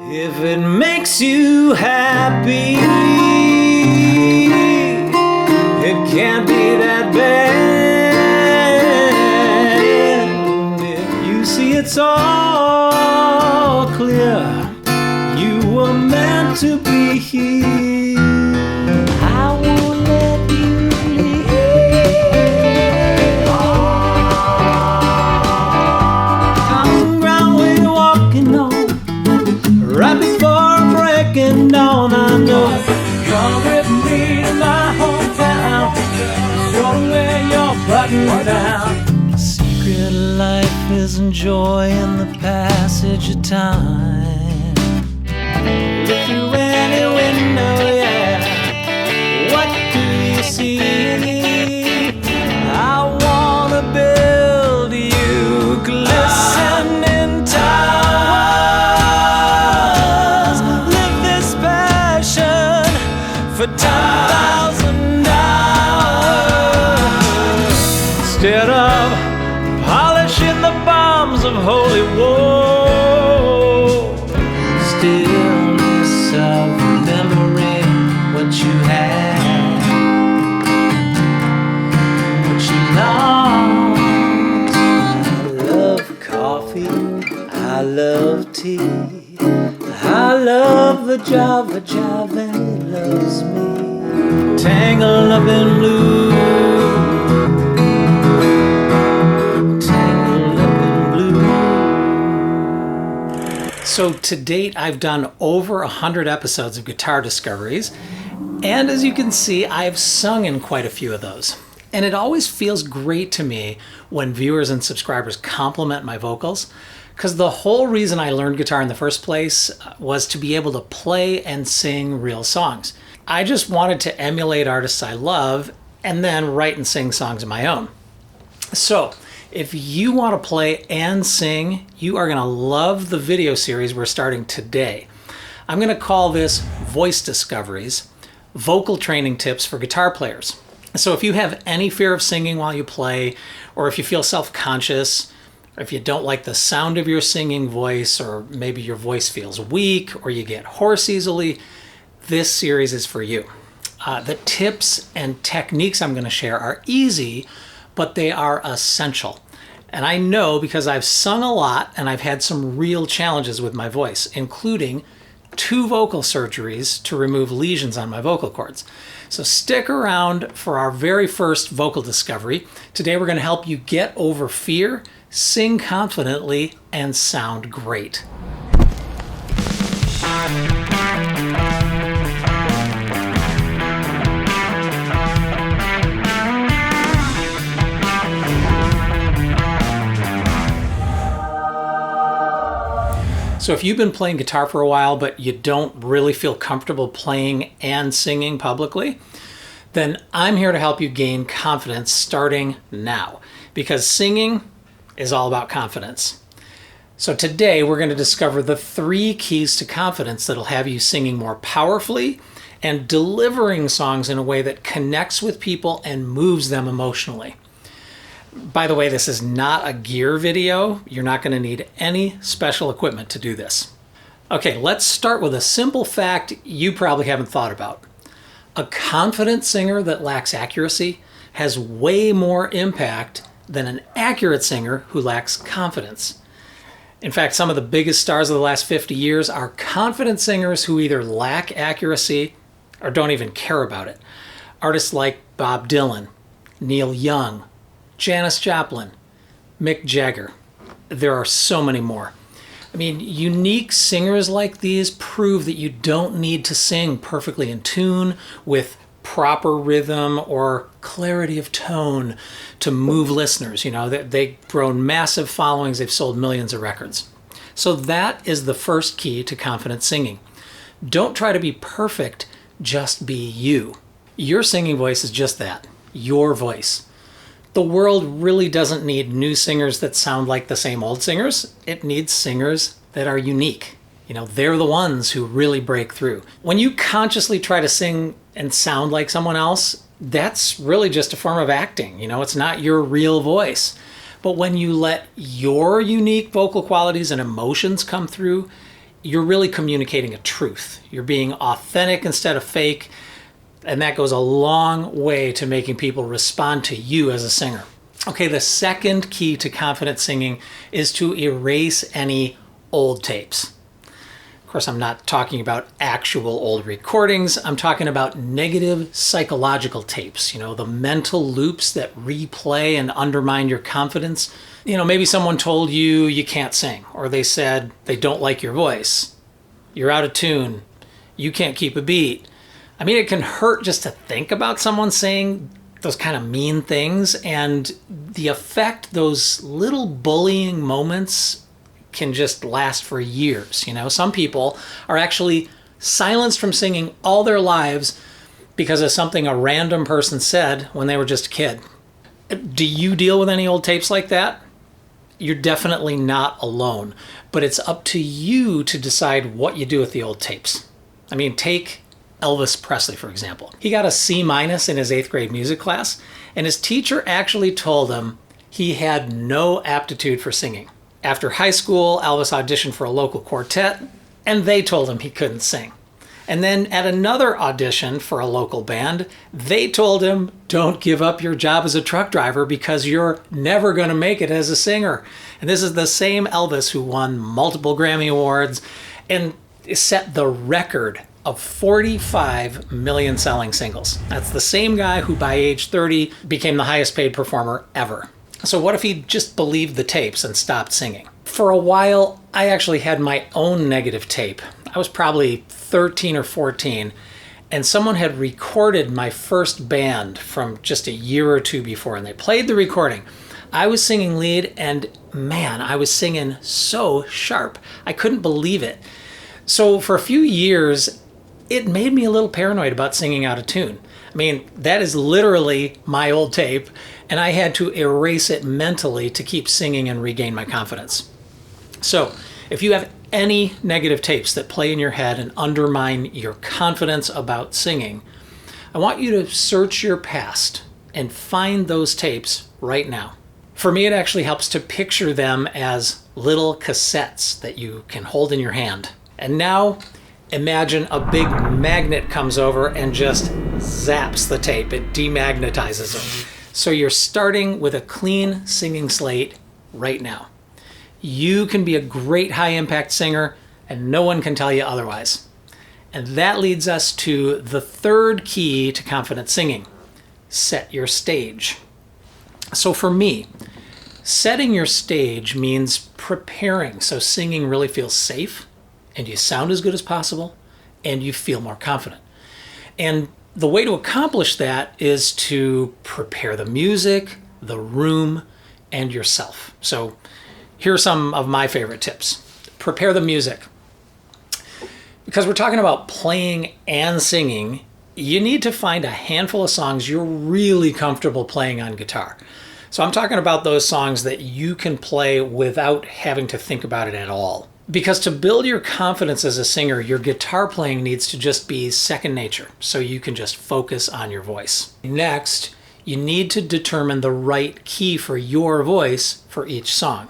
If it makes you happy, it can't be that bad. If you see it's all clear, you were meant to be here. I won't let you leave. Common ground we're walking on, right before breaking dawn. I know. Come with me to my hometown. Gonna wear your button down. The secret of life is enjoying the passage of time. Look through any window, yeah. What do you see? I wanna build you glistening towers. Live this passion for 10,000 hours. Instead of polishing the bombs of holy war, still yourself remembering what you had, what you lost. I love coffee, I love tea, I love the Java Jive and he loves me. Tangled up in blue, tangled up in blue. So to date, I've done over 100 episodes of Guitar Discoveries, and as you can see, I've sung in quite a few of those. And it always feels great to me when viewers and subscribers compliment my vocals, because the whole reason I learned guitar in the first place was to be able to play and sing real songs. I just wanted to emulate artists I love and then write and sing songs of my own. So if you want to play and sing, you are going to love the video series we're starting today. I'm going to call this Voice Discoveries, Vocal Training Tips for Guitar Players. So if you have any fear of singing while you play, or if you feel self-conscious, or if you don't like the sound of your singing voice, or maybe your voice feels weak, or you get hoarse easily, this series is for you. The tips and techniques I'm going to share are easy, but they are essential. And I know because I've sung a lot and I've had some real challenges with my voice, including 2 vocal surgeries to remove lesions on my vocal cords. So stick around for our very first vocal discovery. Today we're going to help you get over fear, sing confidently, and sound great. So if you've been playing guitar for a while, but you don't really feel comfortable playing and singing publicly, then I'm here to help you gain confidence starting now, because singing is all about confidence. So today we're going to discover the 3 keys to confidence that'll have you singing more powerfully and delivering songs in a way that connects with people and moves them emotionally. By the way, this is not a gear video. You're not going to need any special equipment to do this. Okay, let's start with a simple fact you probably haven't thought about. A confident singer that lacks accuracy has way more impact than an accurate singer who lacks confidence. In fact, some of the biggest stars of the last 50 years are confident singers who either lack accuracy or don't even care about it. Artists like Bob Dylan, Neil Young, Janis Joplin, Mick Jagger. There are so many more. I mean, unique singers like these prove that you don't need to sing perfectly in tune with proper rhythm or clarity of tone to move listeners. You know, they've grown massive followings, they've sold millions of records. So that is the first key to confident singing. Don't try to be perfect, just be you. Your singing voice is just that, your voice. The world really doesn't need new singers that sound like the same old singers. It needs singers that are unique. You know, they're the ones who really break through. When you consciously try to sing and sound like someone else, that's really just a form of acting. You know, it's not your real voice. But when you let your unique vocal qualities and emotions come through, you're really communicating a truth. You're being authentic instead of fake, and that goes a long way to making people respond to you as a singer. Okay, the second key to confident singing is to erase any old tapes. Of course, I'm not talking about actual old recordings. I'm talking about negative psychological tapes, the mental loops that replay and undermine your confidence. Maybe someone told you you can't sing, or they said they don't like your voice. You're out of tune. You can't keep a beat. I mean, it can hurt just to think about someone saying those kind of mean things, and the effect those little bullying moments can just last for years. Some people are actually silenced from singing all their lives because of something a random person said when they were just a kid. Do you deal with any old tapes like that? You're definitely not alone, but it's up to you to decide what you do with the old tapes. I mean, take Elvis Presley, for example. He got a C- in his 8th grade music class, and his teacher actually told him he had no aptitude for singing. After high school, Elvis auditioned for a local quartet, and they told him he couldn't sing. And then at another audition for a local band, they told him, don't give up your job as a truck driver because you're never going to make it as a singer. And this is the same Elvis who won multiple Grammy Awards and set the record of 45 million selling singles. That's the same guy who by age 30 became the highest paid performer ever. So what if he just believed the tapes and stopped singing? For a while, I actually had my own negative tape. I was probably 13 or 14, and someone had recorded my first band from just a year or two before, and they played the recording. I was singing lead, and man, I was singing so sharp. I couldn't believe it. So for a few years, it made me a little paranoid about singing out of tune. I mean, that is literally my old tape, and I had to erase it mentally to keep singing and regain my confidence. So, if you have any negative tapes that play in your head and undermine your confidence about singing, I want you to search your past and find those tapes right now. For me, it actually helps to picture them as little cassettes that you can hold in your hand. And now, imagine a big magnet comes over and just zaps the tape. It demagnetizes it. So you're starting with a clean singing slate right now. You can be a great high-impact singer, and no one can tell you otherwise. And that leads us to the third key to confident singing. Set your stage. So for me, setting your stage means preparing so singing really feels safe, and you sound as good as possible, and you feel more confident. And the way to accomplish that is to prepare the music, the room, and yourself. So here are some of my favorite tips. Prepare the music. Because we're talking about playing and singing, you need to find a handful of songs you're really comfortable playing on guitar. So I'm talking about those songs that you can play without having to think about it at all. Because to build your confidence as a singer, your guitar playing needs to just be second nature, so you can just focus on your voice. Next, you need to determine the right key for your voice for each song.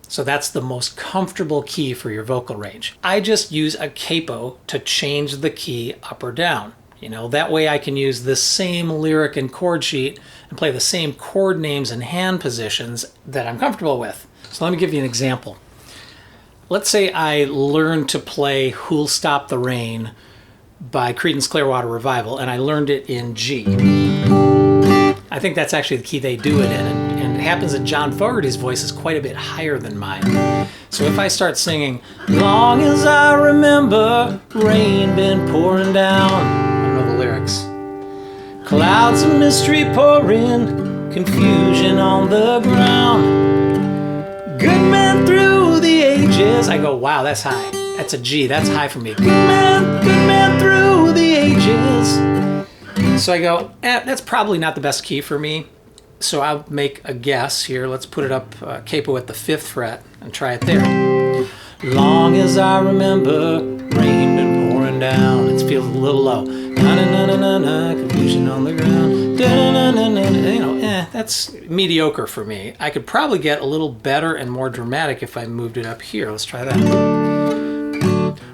So that's the most comfortable key for your vocal range. I just use a capo to change the key up or down. That way I can use the same lyric and chord sheet and play the same chord names and hand positions that I'm comfortable with. So let me give you an example. Let's say I learned to play Who'll Stop the Rain by Creedence Clearwater Revival, and I learned it in G. I think that's actually the key they do it in, and it happens that John Fogerty's voice is quite a bit higher than mine. So if I start singing, long as I remember, rain been pouring down, I don't know the lyrics. Clouds of mystery pouring, confusion on the ground. Good man through the ages. I go, wow, that's high. That's a G. That's high for me. Good man through the ages. So I go, that's probably not the best key for me. So I'll make a guess here. Let's put it up capo at the 5th fret and try it there. Long as I remember, rain been pouring down. It feels a little low. Na-na-na-na-na, confusion on the ground. Da-na-na-na-na. That's mediocre for me. I could probably get a little better and more dramatic if I moved it up here. Let's try that.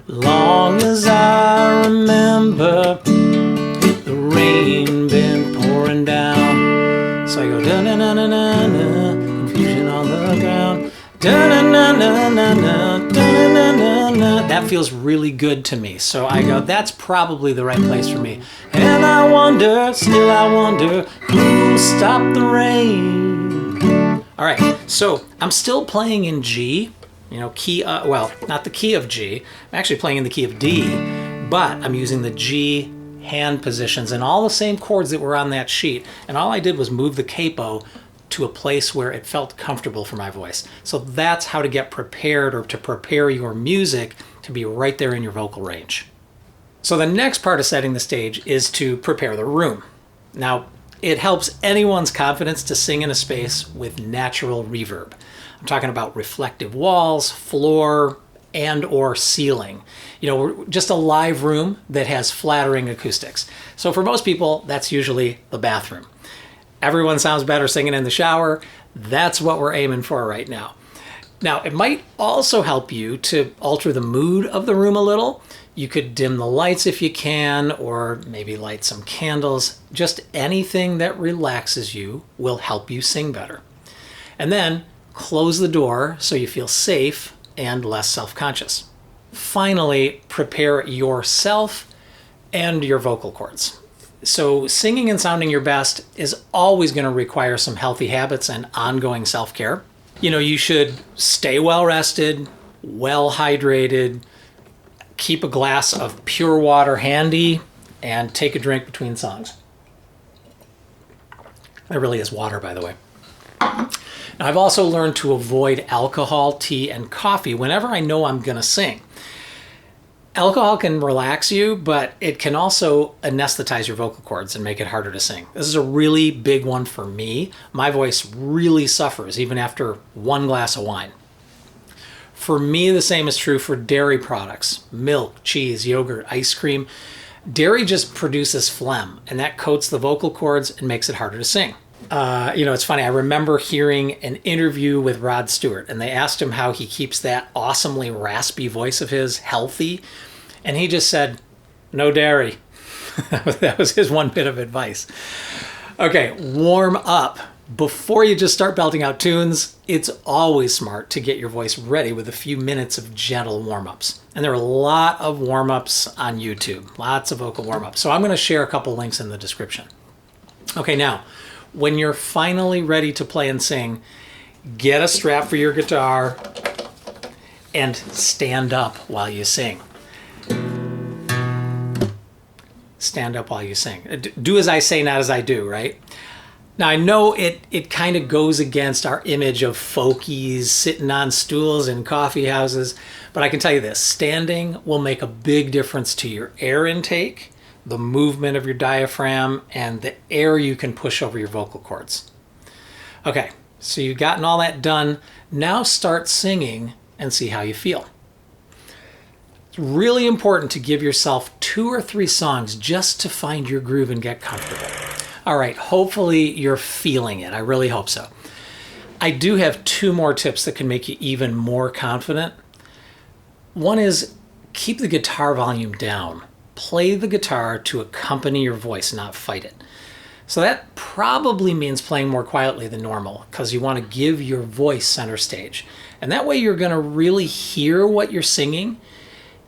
Long as I remember the rain been pouring down. So I go da-na-na-na-na-na, confusion on the ground. Da-na-na-na-na-na, da-na-na-na-na. That feels really good to me. So I go, that's probably the right place for me. And I wonder, still I wonder, who'll stop the rain? All right, so I'm still playing in G, you know, key, well, not the key of G. I'm actually playing in the key of D, but I'm using the G hand positions and all the same chords that were on that sheet. And all I did was move the capo to a place where it felt comfortable for my voice. So that's how to get prepared, or to prepare your music to be right there in your vocal range. So the next part of setting the stage is to prepare the room. Now, it helps anyone's confidence to sing in a space with natural reverb. I'm talking about reflective walls, floor, and or ceiling. You know, just a live room that has flattering acoustics. So for most people, that's usually the bathroom. Everyone sounds better singing in the shower. That's what we're aiming for right now. Now, it might also help you to alter the mood of the room a little. You could dim the lights if you can, or maybe light some candles. Just anything that relaxes you will help you sing better. And then close the door so you feel safe and less self-conscious. Finally, prepare yourself and your vocal cords. So singing and sounding your best is always going to require some healthy habits and ongoing self-care. You know, you should stay well rested, well hydrated, keep a glass of pure water handy, and take a drink between songs. That really is water, by the way. Now, I've also learned to avoid alcohol, tea, and coffee whenever I know I'm going to sing. Alcohol can relax you, but it can also anesthetize your vocal cords and make it harder to sing. This is a really big one for me. My voice really suffers even after one glass of wine. For me, the same is true for dairy products, milk, cheese, yogurt, ice cream. Dairy just produces phlegm, and that coats the vocal cords and makes it harder to sing. You know, it's funny, I remember hearing an interview with Rod Stewart, and they asked him how he keeps that awesomely raspy voice of his healthy, and he just said, no dairy. That was his one bit of advice. Okay, warm up. Before you just start belting out tunes, it's always smart to get your voice ready with a few minutes of gentle warm-ups. And there are a lot of warm-ups on YouTube, lots of vocal warm-ups. So I'm going to share a couple links in the description. Okay, now, when you're finally ready to play and sing, get a strap for your guitar and stand up while you sing. Stand up while you sing. Do as I say, not as I do, right? Now, I know it kind of goes against our image of folkies sitting on stools in coffee houses, but I can tell you this, standing will make a big difference to your air intake, the movement of your diaphragm, and the air you can push over your vocal cords. Okay, so you've gotten all that done. Now start singing and see how you feel. It's really important to give yourself 2 or 3 songs just to find your groove and get comfortable. All right, hopefully you're feeling it. I really hope so. I do have 2 more tips that can make you even more confident. One is keep the guitar volume down. Play the guitar to accompany your voice, not fight it. So that probably means playing more quietly than normal because you want to give your voice center stage. And that way you're going to really hear what you're singing.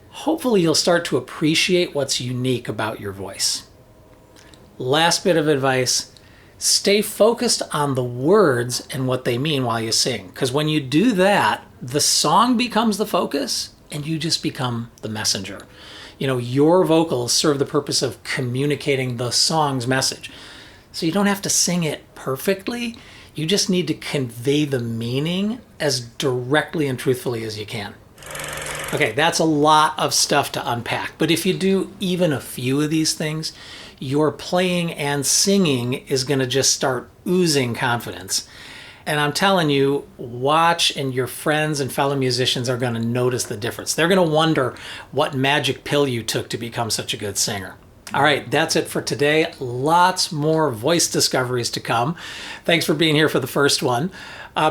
Hopefully you'll start to appreciate what's unique about your voice. Last bit of advice, stay focused on the words and what they mean while you sing. Because when you do that, the song becomes the focus and you just become the messenger. You know, your vocals serve the purpose of communicating the song's message. So you don't have to sing it perfectly. You just need to convey the meaning as directly and truthfully as you can. Okay, that's a lot of stuff to unpack. But if you do even a few of these things, your playing and singing is going to just start oozing confidence. And I'm telling you, watch, and your friends and fellow musicians are going to notice the difference. They're going to wonder what magic pill you took to become such a good singer. All right, that's it for today. Lots more voice discoveries to come. Thanks for being here for the first one.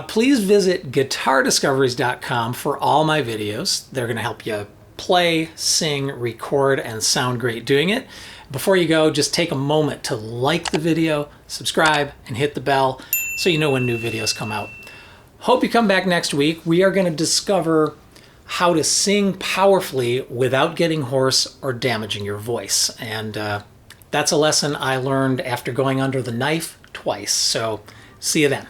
Please visit guitardiscoveries.com for all my videos. They're going to help you play, sing, record, and sound great doing it. Before you go, just take a moment to like the video, subscribe, and hit the bell so you know when new videos come out. Hope you come back next week. We are going to discover how to sing powerfully without getting hoarse or damaging your voice. And that's a lesson I learned after going under the knife twice. So see you then.